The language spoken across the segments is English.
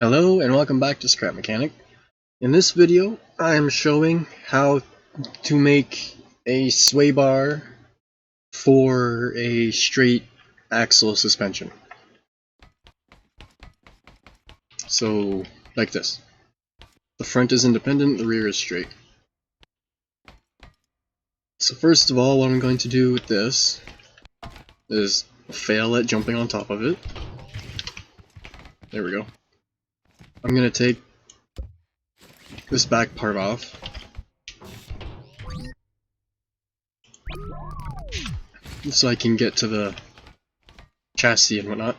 Hello and welcome back to Scrap Mechanic. In this video I am showing how to make a sway bar for a straight axle suspension. So like this. The front is independent, the rear is straight. So first of all, what I'm going to do with this is fail at jumping on top of it. There we go. I'm going to take this back part off. So I can get to the chassis and whatnot.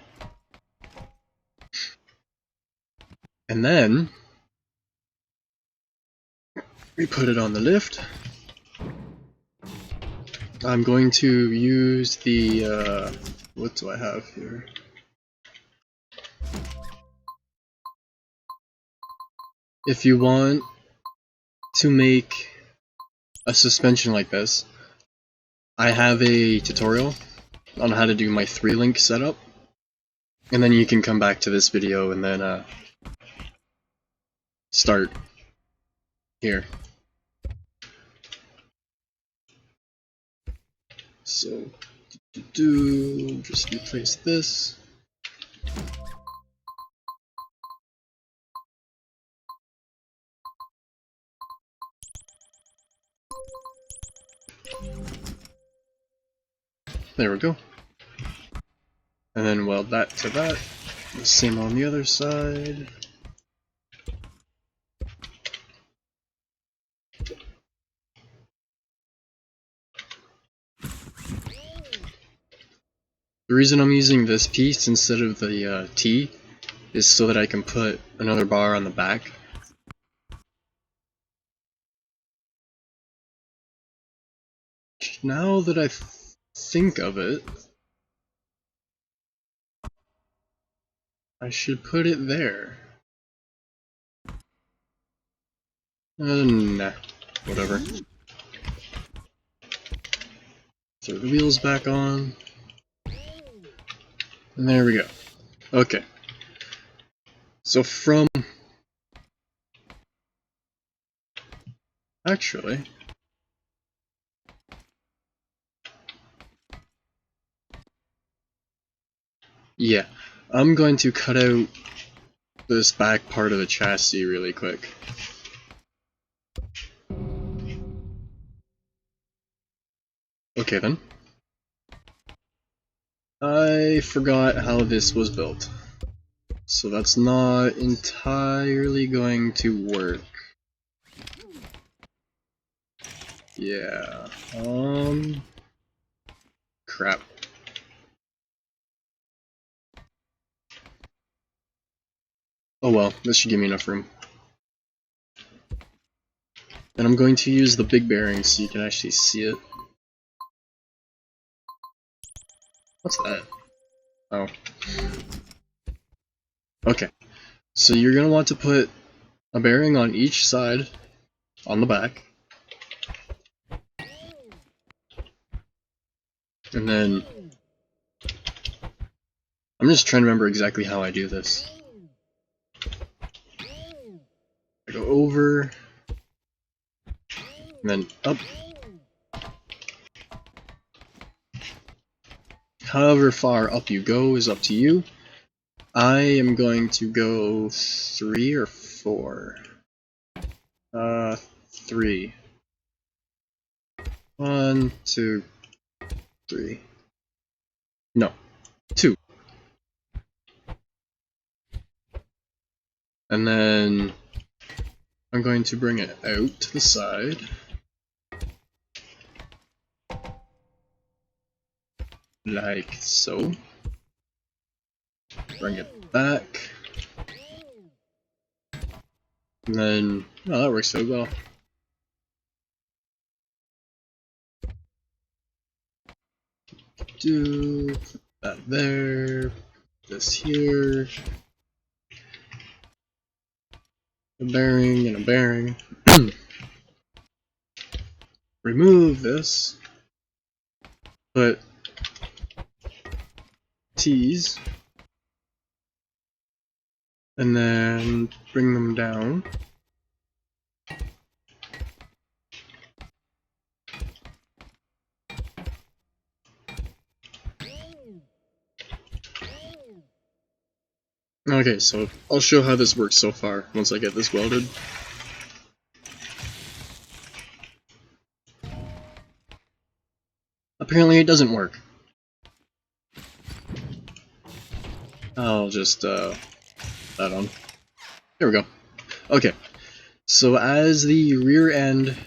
And then we put it on the lift. I'm going to use the, what do I have here? If you want to make a suspension like this, I have a tutorial on how to do my 3-link setup, and then you can come back to this video and then start here. So, just replace this. There we go. And then weld that to that. The same on the other side. The reason I'm using this piece instead of the T is so that I can put another bar on the back. Now that I think of it, I should put it there. Nah, whatever. Throw the wheels back on. And there we go. Okay. So from... Actually... Yeah, I'm going to cut out this back part of the chassis really quick. Okay then. I forgot how this was built, so that's not entirely going to work. Yeah, crap. Oh well, this should give me enough room. And I'm going to use the big bearing so you can actually see it. What's that? Oh. Okay. So you're going to want to put a bearing on each side, on the back. And then... I'm just trying to remember exactly how I do this. I go over, and then up. However far up you go is up to you. I am going to go 3 or 4. 3. 1, 2, 3. No, 2. And then I'm going to bring it out to the side. Like so. Bring it back. And then, oh, that works so well. Put that there. This here. A bearing and a bearing. Remove this. Put T's and then bring them down. Okay, so I'll show how this works so far once I get this welded. Apparently it doesn't work. I'll just that on. There we go. Okay, so as the rear end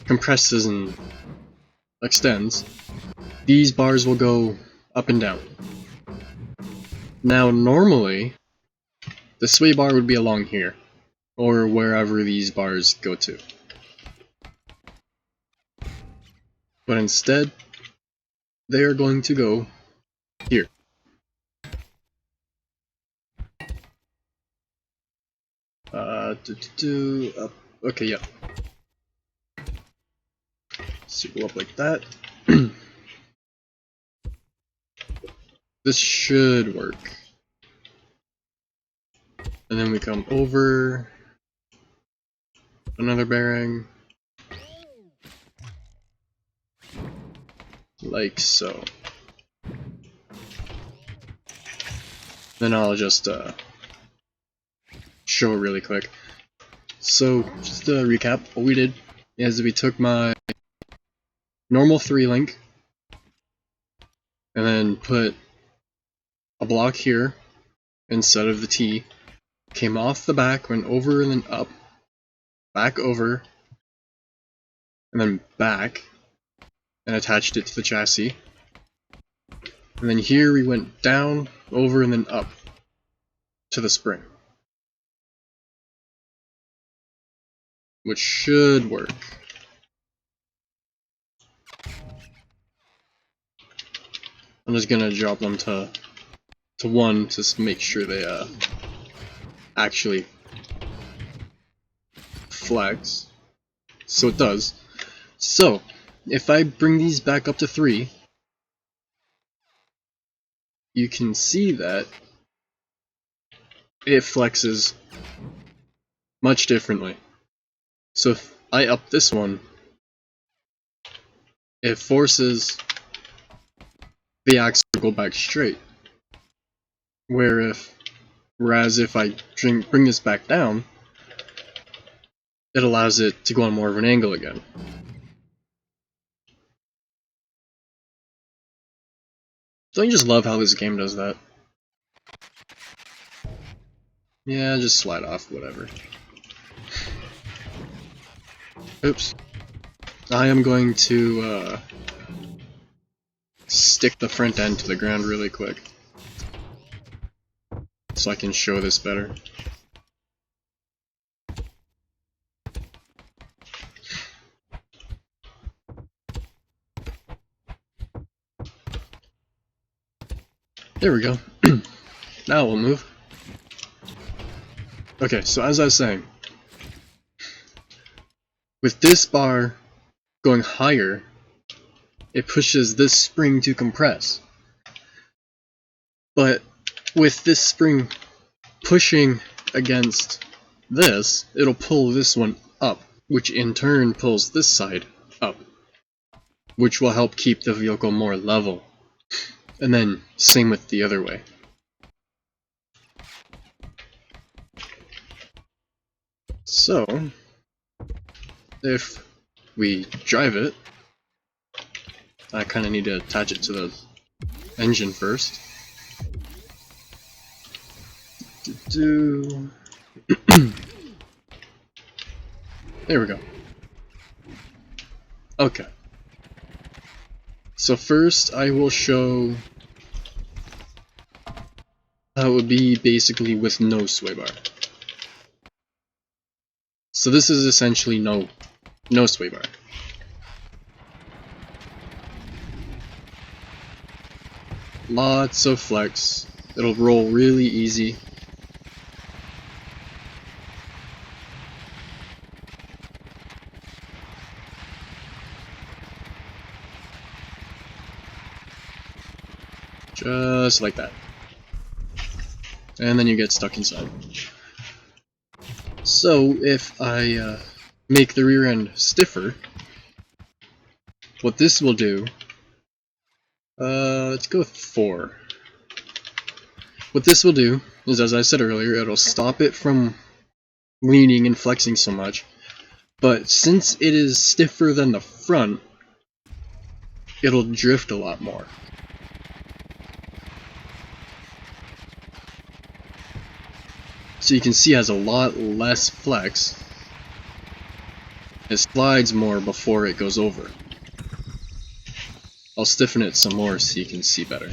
compresses and extends, these bars will go up and down. Now normally, the sway bar would be along here, or wherever these bars go to. But instead, they are going to go here. Okay, yeah. So go up like that. This should work. And then we come over another bearing, like so. Then I'll just show it really quick. So just to recap, what we did is we took my normal 3-link and then put a block here instead of the T, came off the back, went over and then up, back over, and then back, and attached it to the chassis. And then here we went down, over, and then up to the spring, which should work. I'm just gonna drop them to 1 to make sure they actually flex. So it does. So if I bring these back up to 3, you can see that it flexes much differently. So if I up this one, it forces the axle to go back straight. Whereas if I bring this back down, it allows it to go on more of an angle again. Don't you just love how this game does that? Yeah, just slide off, whatever. Oops. I am going to stick the front end to the ground really quick, so I can show this better. There we go. Now we'll move. Okay, so as I was saying, with this bar going higher, it pushes this spring to compress. But with this spring pushing against this, it'll pull this one up, which in turn pulls this side up, which will help keep the vehicle more level. And then same with the other way. So if we drive it, I kind of need to attach it to the engine first. There we go. Okay. So first I will show how it would be basically with no sway bar. So this is essentially no sway bar. Lots of flex. It'll roll really easy. Just like that. and then you get stuck inside. So if I make the rear end stiffer, what this will do, let's go with 4. What this will do is, as I said earlier, it'll stop it from leaning and flexing so much, but since it is stiffer than the front, it'll drift a lot more. So you can see it has a lot less flex. It slides more before it goes over. I'll stiffen it some more so you can see better.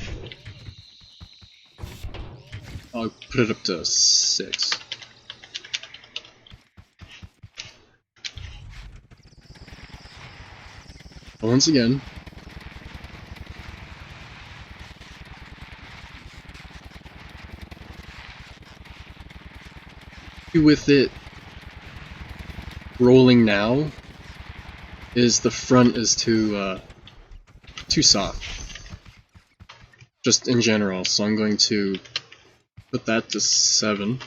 I'll put it up to 6. But once again, with it rolling now is the front is too soft, just in general, so I'm going to put that to 7,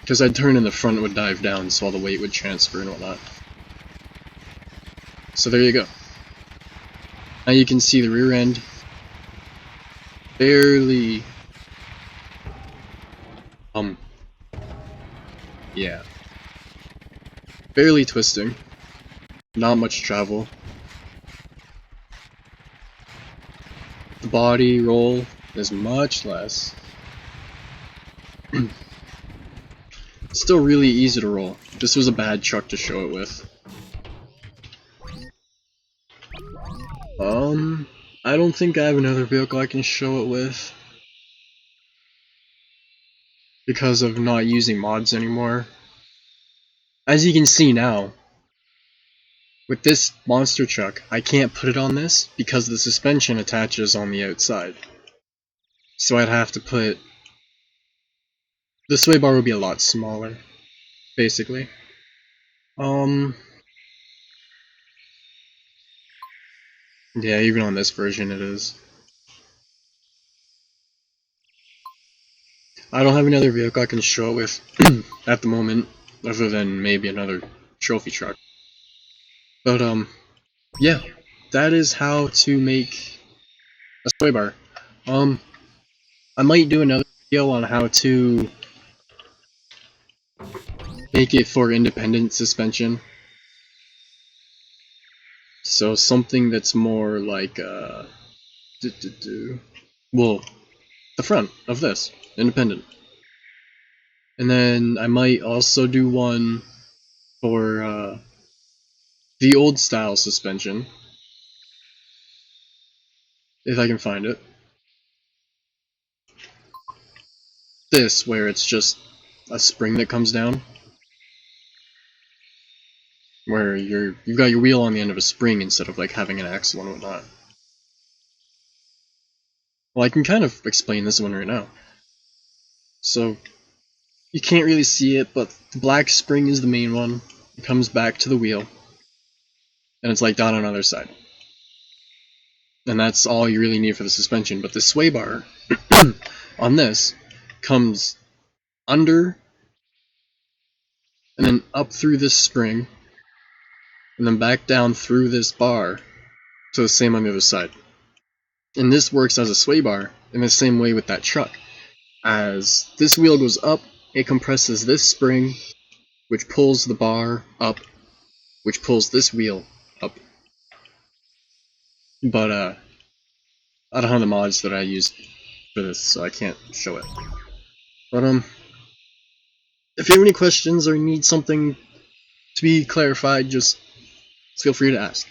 because I'd turn and the front would dive down so all the weight would transfer and whatnot. So there you go. Now you can see the rear end barely barely twisting, not much travel. The body roll is much less. Still really easy to roll. This was a bad truck to show it with. I don't think I have another vehicle I can show it with, because of not using mods anymore. As you can see now, with this monster truck, I can't put it on this because the suspension attaches on the outside. So I'd have to put... the sway bar would be a lot smaller, basically. Yeah, even on this version it is. I don't have another vehicle I can show it with at the moment, other than maybe another trophy truck. But yeah, that is how to make a sway bar. I might do another video on how to make it for independent suspension. So something that's more like well, the front of this, independent. And then I might also do one for the old style suspension, if I can find it. This, where it's just a spring that comes down, where you've got your wheel on the end of a spring instead of like having an axle and whatnot. Well, I can kind of explain this one right now. So, you can't really see it, but the black spring is the main one. It comes back to the wheel, and it's like down on the other side. And that's all you really need for the suspension. But the sway bar on this comes under, and then up through this spring, and then back down through this bar, so the same on the other side. And this works as a sway bar in the same way with that truck. As this wheel goes up, it compresses this spring, which pulls the bar up, which pulls this wheel up. But I don't have the mods that I use for this, so I can't show it. But if you have any questions or need something to be clarified, just feel free to ask.